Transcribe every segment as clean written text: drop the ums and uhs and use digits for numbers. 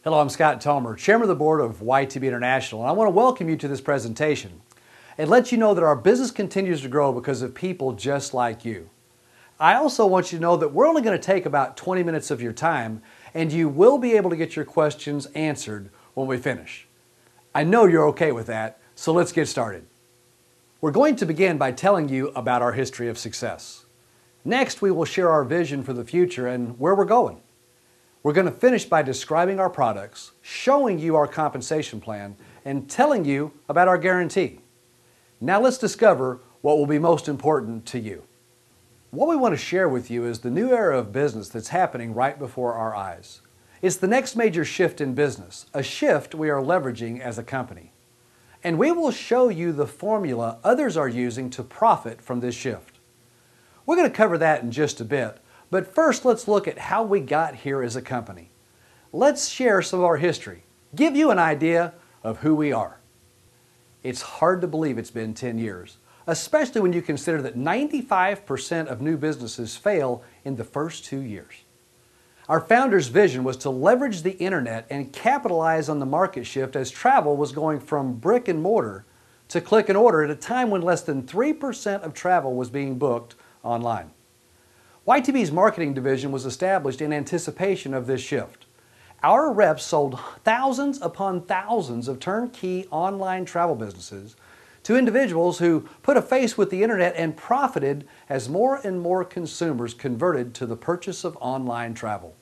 Hello, I'm Scott Tomer, Chairman of the Board of YTB International, and I want to welcome you to this presentation and let you know that our business continues to grow because of people just like you. I also want you to know that we're only going to take about 20 minutes of your time, and you will be able to get your questions answered when we finish. I know you're okay with that, so let's get started. We're going to begin by telling you about our history of success. Next, we will share our vision for the future and where we're going. We're going to finish by describing our products, showing you our compensation plan, and telling you about our guarantee. Now let's discover what will be most important to you. What we want to share with you is the new era of business that's happening right before our eyes. It's the next major shift in business, a shift we are leveraging as a company. And we will show you the formula others are using to profit from this shift. We're going to cover that in just a bit. But first, let's look at how we got here as a company. Let's share some of our history, give you an idea of who we are. It's hard to believe it's been 10 years, especially when you consider that 95% of new businesses fail in the first 2 years. Our founder's vision was to leverage the internet and capitalize on the market shift as travel was going from brick and mortar to click and order at a time when less than 3% of travel was being booked online. YTB's marketing division was established in anticipation of this shift. Our reps sold thousands upon thousands of turnkey online travel businesses to individuals who put a face with the internet and profited as more and more consumers converted to the purchase of online travel.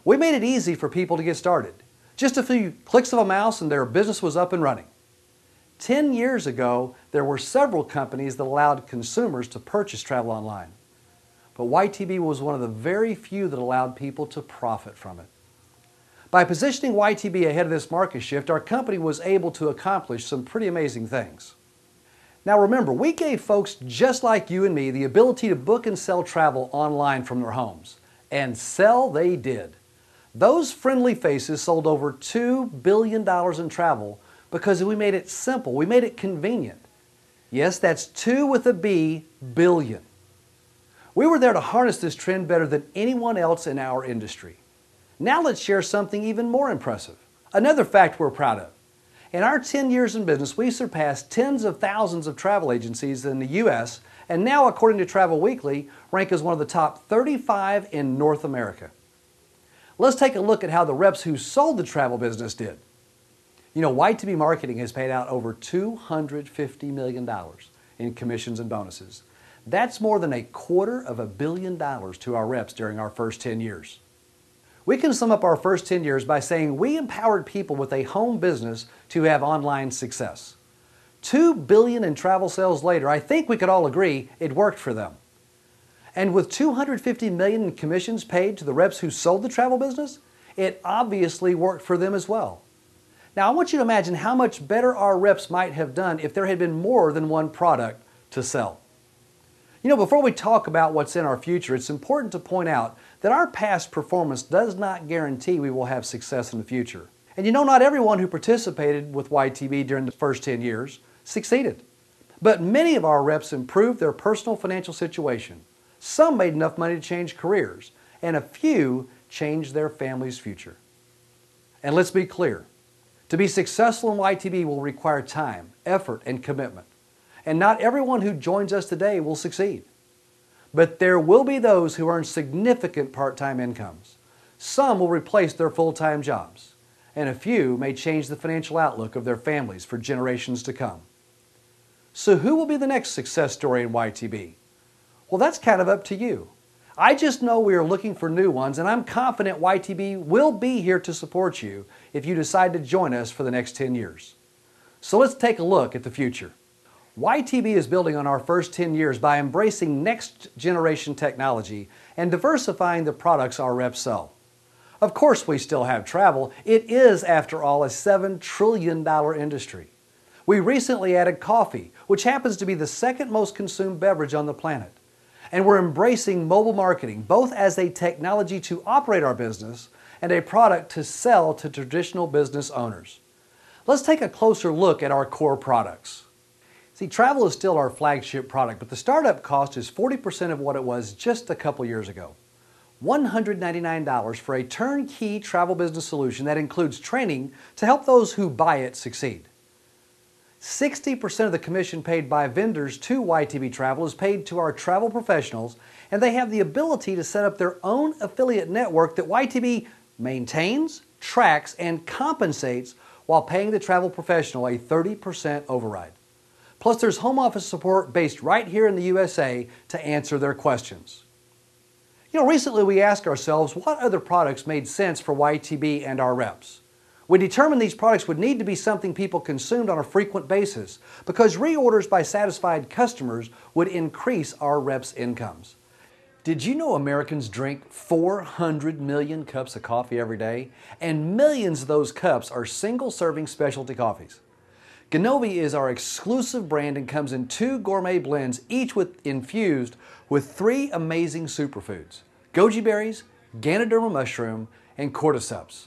We made it easy for people to get started. Just a few clicks of a mouse and their business was up and running. 10 years ago, there were several companies that allowed consumers to purchase travel online. But YTB was one of the very few that allowed people to profit from it. By positioning YTB ahead of this market shift, our company was able to accomplish some pretty amazing things. Now remember, we gave folks just like you and me the ability to book and sell travel online from their homes. And sell they did. Those friendly faces sold over $2 billion in travel because we made it simple, we made it convenient. Yes, that's 2 with a B, billion. We were there to harness this trend better than anyone else in our industry. Now let's share something even more impressive. Another fact we're proud of. In our 10 years in business, we surpassed tens of thousands of travel agencies in the U.S. and now, according to Travel Weekly, rank as one of the top 35 in North America. Let's take a look at how the reps who sold the travel business did. You know, YTB Marketing has paid out over $250 million in commissions and bonuses. That's more than $250 million to our reps during our first 10 years. We can sum up our first 10 years by saying we empowered people with a home business to have online success. $2 billion in travel sales later, I think we could all agree it worked for them. And with $250 million in commissions paid to the reps who sold the travel business, it obviously worked for them as well. Now I want you to imagine how much better our reps might have done if there had been more than one product to sell. You know, before we talk about what's in our future, it's important to point out that our past performance does not guarantee we will have success in the future. And you know, not everyone who participated with YTB during the first 10 years succeeded. But many of our reps improved their personal financial situation. Some made enough money to change careers, and a few changed their family's future. And let's be clear, to be successful in YTB will require time, effort, and commitment. And not everyone who joins us today will succeed. But there will be those who earn significant part-time incomes. Some will replace their full-time jobs, and a few may change the financial outlook of their families for generations to come. So who will be the next success story in YTB? Well, that's kind of up to you. I just know we are looking for new ones, and I'm confident YTB will be here to support you if you decide to join us for the next 10 years. So let's take a look at the future. YTB is building on our first 10 years by embracing next-generation technology and diversifying the products our reps sell. Of course, we still have travel. It is, after all, a $7 trillion industry. We recently added coffee, which happens to be the second most consumed beverage on the planet. And we're embracing mobile marketing, both as a technology to operate our business and a product to sell to traditional business owners. Let's take a closer look at our core products. See, travel is still our flagship product, but the startup cost is 40% of what it was just a couple years ago. $199 for a turnkey travel business solution that includes training to help those who buy it succeed. 60% of the commission paid by vendors to YTB Travel is paid to our travel professionals, and they have the ability to set up their own affiliate network that YTB maintains, tracks, and compensates while paying the travel professional a 30% override. Plus, there's home office support based right here in the USA to answer their questions. Recently we asked ourselves what other products made sense for YTB and our reps. We determined these products would need to be something people consumed on a frequent basis because reorders by satisfied customers would increase our reps' incomes. Did you know Americans drink 400 million cups of coffee every day? And millions of those cups are single-serving specialty coffees. Ganovi is our exclusive brand and comes in 2 gourmet blends, each infused with 3 amazing superfoods: goji berries, Ganoderma mushroom, and cordyceps.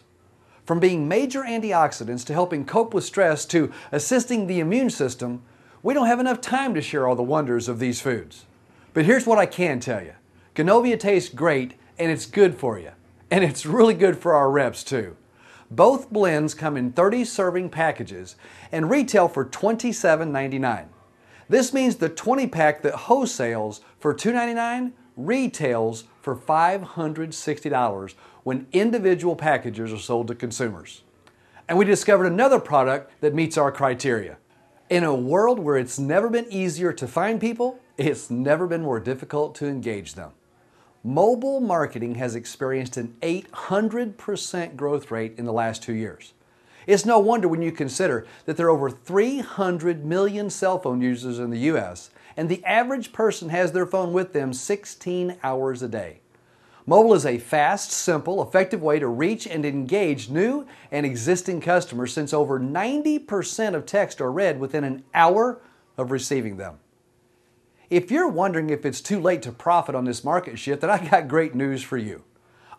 From being major antioxidants to helping cope with stress to assisting the immune system, we don't have enough time to share all the wonders of these foods. But here's what I can tell you. Ganovia tastes great and it's good for you. And it's really good for our reps too. Both blends come in 30 serving packages and retail for $27.99. This means the 20-pack that wholesales for $2.99 retails for $560 when individual packages are sold to consumers. And we discovered another product that meets our criteria. In a world where it's never been easier to find people, it's never been more difficult to engage them. Mobile marketing has experienced an 800% growth rate in the last 2 years. It's no wonder when you consider that there are over 300 million cell phone users in the U.S., and the average person has their phone with them 16 hours a day. Mobile is a fast, simple, effective way to reach and engage new and existing customers since over 90% of texts are read within an hour of receiving them. If you're wondering if it's too late to profit on this market shift, then I got great news for you.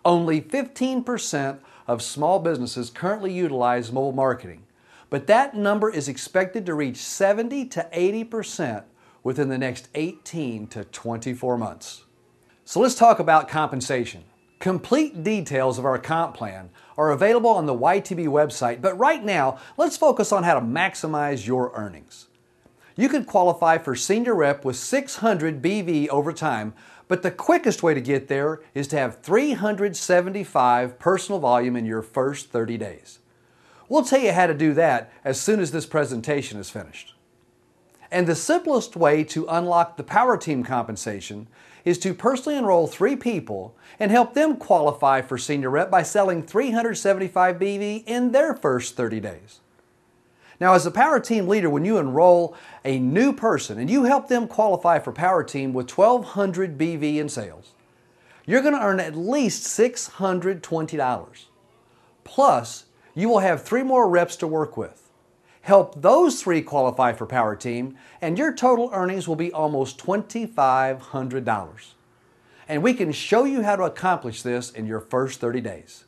Only 15% of small businesses currently utilize mobile marketing, but that number is expected to reach 70 to 80% within the next 18 to 24 months. So let's talk about compensation. Complete details of our comp plan are available on the YTB website, but right now, let's focus on how to maximize your earnings. You could qualify for senior rep with 600 BV over time, but the quickest way to get there is to have 375 personal volume in your first 30 days. We'll tell you how to do that as soon as this presentation is finished. And the simplest way to unlock the Power Team compensation is to personally enroll 3 people and help them qualify for senior rep by selling 375 BV in their first 30 days. Now, as a Power Team leader, when you enroll a new person and you help them qualify for Power Team with 1,200 BV in sales, you're going to earn at least $620. Plus, you will have 3 more reps to work with. Help those 3 qualify for Power Team, and your total earnings will be almost $2,500. And we can show you how to accomplish this in your first 30 days.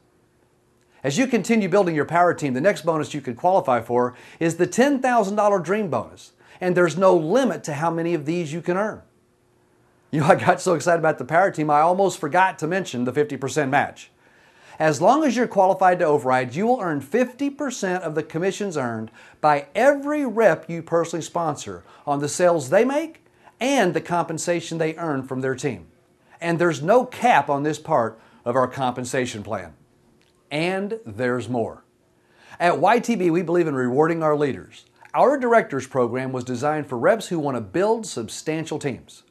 As you continue building your Power Team, the next bonus you can qualify for is the $10,000 Dream Bonus, and there's no limit to how many of these you can earn. I got so excited about the Power Team, I almost forgot to mention the 50% match. As long as you're qualified to override, you will earn 50% of the commissions earned by every rep you personally sponsor on the sales they make and the compensation they earn from their team. And there's no cap on this part of our compensation plan. And there's more. At YTB, we believe in rewarding our leaders. Our directors program was designed for reps who want to build substantial teams.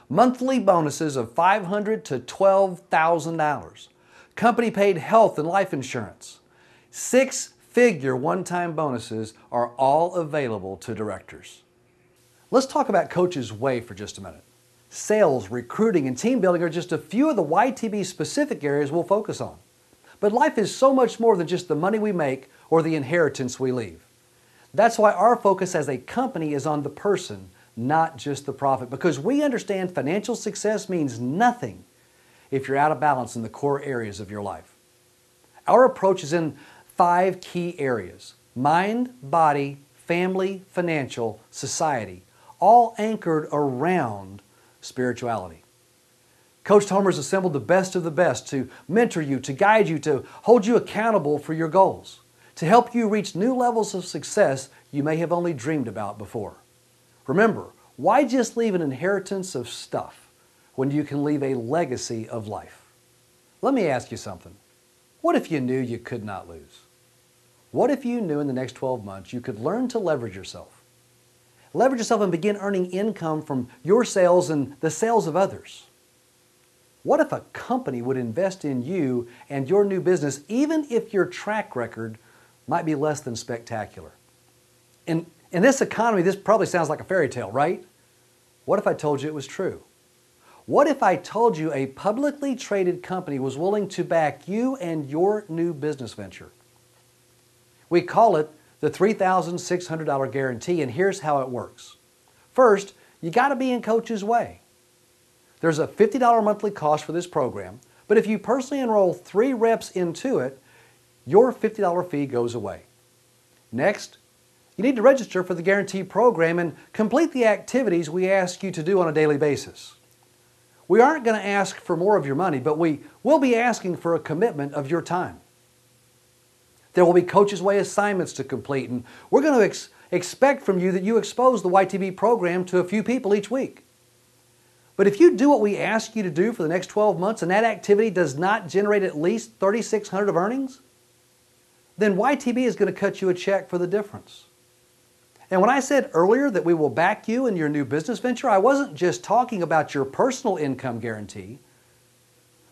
Monthly bonuses of $500 to $12,000. Company-paid health and life insurance. 6-figure one-time bonuses are all available to directors. Let's talk about Coach's Way for just a minute. Sales, recruiting, and team building are just a few of the YTB specific areas we'll focus on. But life is so much more than just the money we make or the inheritance we leave. That's why our focus as a company is on the person, not just the profit, because we understand financial success means nothing if you're out of balance in the core areas of your life. Our approach is in 5 key areas: mind, body, family, financial, society, all anchored around spirituality. Coach Tomer's assembled the best of the best to mentor you, to guide you, to hold you accountable for your goals, to help you reach new levels of success you may have only dreamed about before. Remember, why just leave an inheritance of stuff when you can leave a legacy of life? Let me ask you something. What if you knew you could not lose? What if you knew in the next 12 months you could learn to leverage yourself? Leverage yourself and begin earning income from your sales and the sales of others. What if a company would invest in you and your new business even if your track record might be less than spectacular? In this economy, this probably sounds like a fairy tale, right? What if I told you it was true? What if I told you a publicly traded company was willing to back you and your new business venture? We call it the $3,600 guarantee, and here's how it works. First, you got to be in Coach's way. There's a $50 monthly cost for this program, but if you personally enroll 3 reps into it, your $50 fee goes away. Next, you need to register for the guarantee program and complete the activities we ask you to do on a daily basis. We aren't going to ask for more of your money, but we will be asking for a commitment of your time. There will be Coach's Way assignments to complete, and we're going to expect from you that you expose the YTB program to a few people each week. But if you do what we ask you to do for the next 12 months and that activity does not generate at least $3,600 of earnings, then YTB is going to cut you a check for the difference. And when I said earlier that we will back you in your new business venture, I wasn't just talking about your personal income guarantee,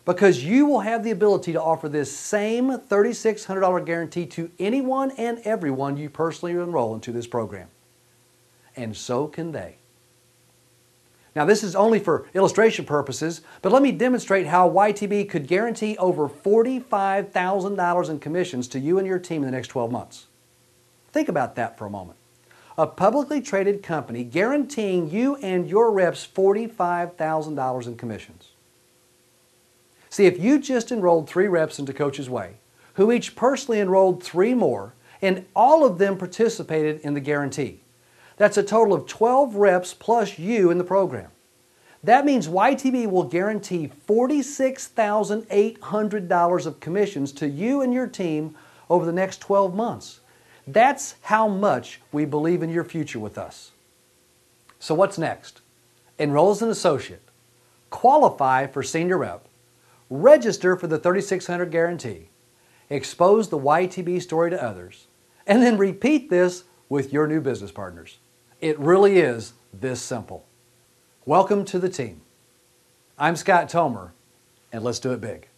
because you will have the ability to offer this same $3,600 guarantee to anyone and everyone you personally enroll into this program. And so can they. Now, this is only for illustration purposes, but let me demonstrate how YTB could guarantee over $45,000 in commissions to you and your team in the next 12 months. Think about that for a moment. A publicly traded company guaranteeing you and your reps $45,000 in commissions. See, if you just enrolled 3 reps into Coach's Way, who each personally enrolled 3 more, and all of them participated in the guarantee, that's a total of 12 reps plus you in the program. That means YTB will guarantee $46,800 of commissions to you and your team over the next 12 months. That's how much we believe in your future with us. So what's next? Enroll as an associate, qualify for senior rep, register for the $3,600 guarantee, expose the YTB story to others, and then repeat this with your new business partners. It really is this simple. Welcome to the team. I'm Scott Tomer, and let's do it big.